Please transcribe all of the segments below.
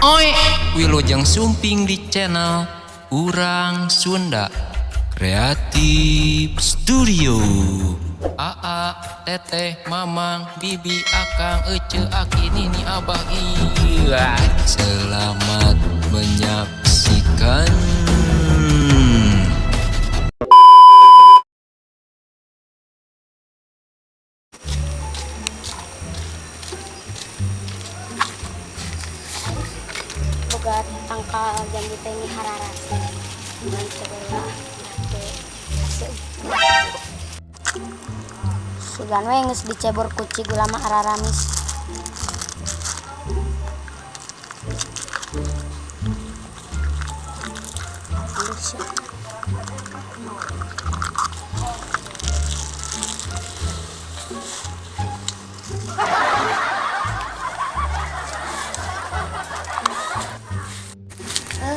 Oi, Wilujeng Sumping di channel Urang Sunda Kreatif Studio. Aa, teteh, mamang, bibi, akang, ece, aki, nini, abah, iya. Selamat menyaksikan. Boga tangkal jambu teh ini hararasi dengan segala sugan we geus dicebor kucing ulama araramis.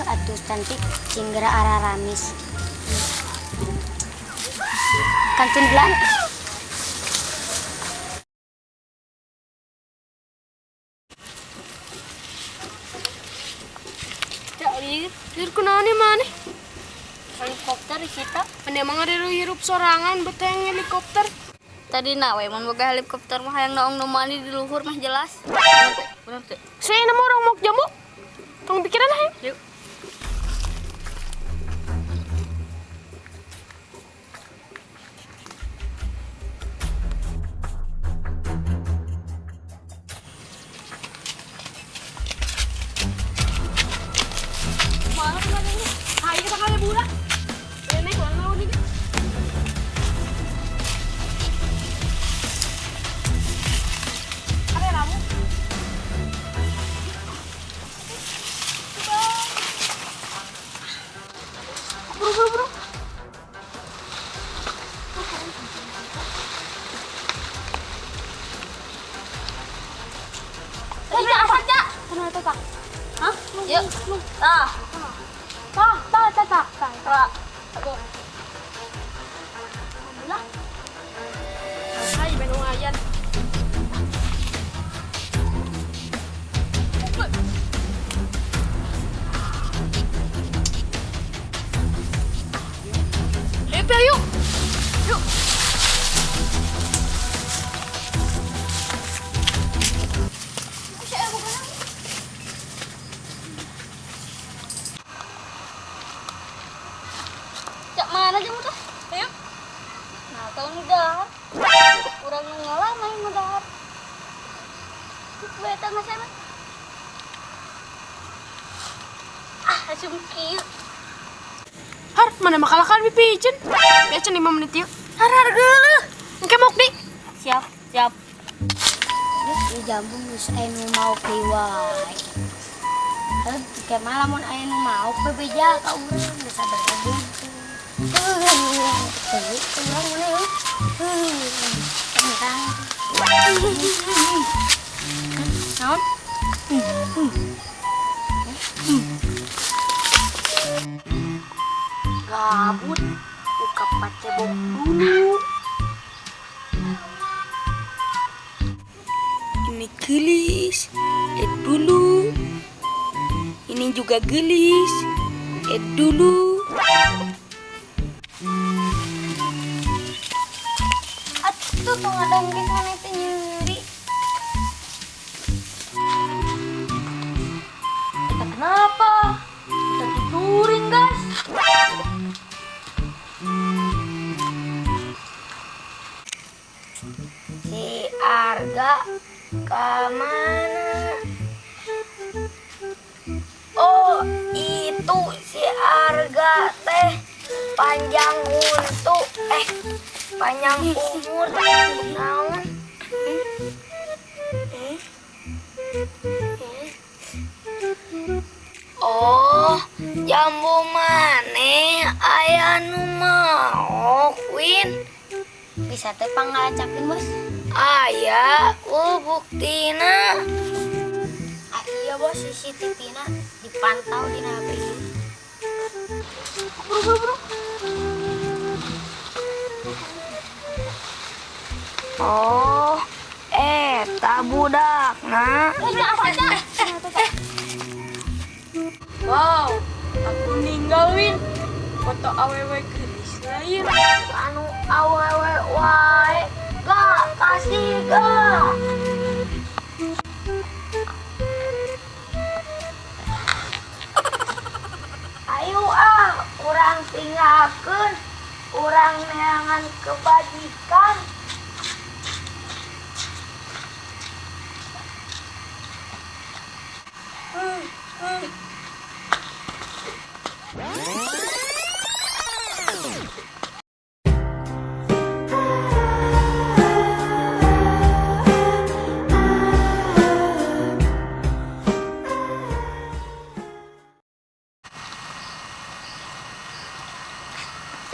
Atuh cantik cinggera araramis kancun bulan Dir kunaon mana? helikopter kita Ane emang ada hirup sorangan beteng helikopter. tadi nak we mun boga helikopter mah hayang naong nu mani di luhur mah jelas. Bener teh. Saya nama orang mau jambu. Tong pikiran lah. Yuk. Mana kemana ini? Hai kita kali budak. Ini kurang tahu nih. Ada kamu? Bro. Iya, saja. Kenapa tak? Hah? Yuk. Tah. Tah. Hai benung ayan. Leper yuk. Yuk. Cak mana aja mudah? Ayo. Nah, tahun udah. Kurang ngalah main mudah. Beta nggak sana. Asum kieu. Har, mana makalakan bipicin? Biasa 5 menit yuk. Har geuleuh. Engke mok di. Siap. Di jambu geus anu mau kriwai. Kayak malam mun aya nu mau bebeja ka urang geus sabar gitu. Urang mana yuk? Tentang. Naon? Gabut, buka pacebok dulu. Ini gelis, dulu. Ini juga gelis, dulu. Atuh tong ada yang geus mana teh nyeri. Kita kenapa? Kita tidurin, guys. Si Arga kemana? Oh, itu si Arga teh panjang untuk panjang umur naon? Oh, jambu maneh aya nu mau, Win. Bisa teh pangalacakeun, Bos. Aya, buktina. Iya, Bos, CCTV-na dipantau di HP ieu. Bro. Oh, eta budakna. galwin foto awewe geus lain. Anu awewe wae gak kasih gak. Ayo kurang tinggalkan, kurang neangan kebajikan.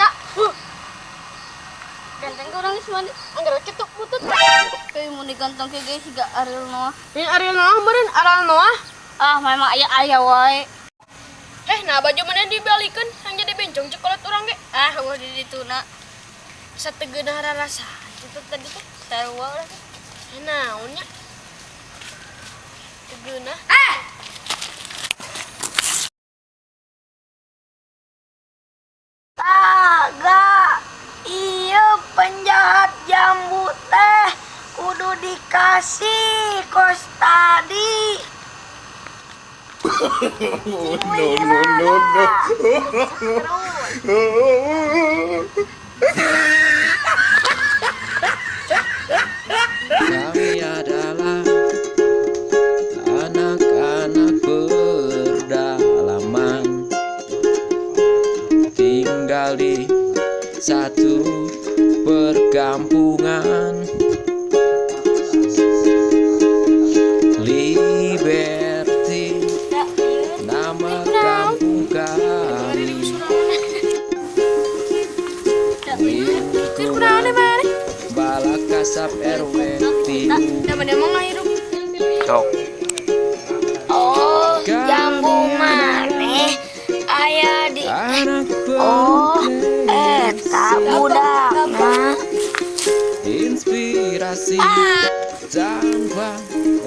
Cak, ganteng ke orang semua anggar ketuk putut. Kayak mau digantong kayak guys gak Ariel Noah. Ini Ariel Noah beren, Ariel Noah. Ah memang ayah wae. Nah baju mana dibalikan, yang jadi bencong cokelat orang ge. Gua di ditu nak. Sategeuna rasa. Itu tadi teh. Sarua lah. Naonnya? Tegeuna. Kagak. Iya penjahat jambu teh kudu dikasih kos tadi. Kami adalah anak-anak berdalaman, tinggal di satu perkampungan. Liberty nama kampung kami. Lingkungan Balak Kasap RW 3. Namanya emang ngahirup. Tok. Oh, jambu maneh aya di Anak eta budakna. inspirasi tanpa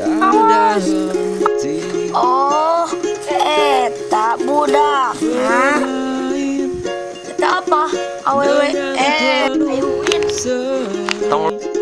ada henti. Oh, eta budakna. Main Eta apa? Awewe dengan penuh ayuin. semangat.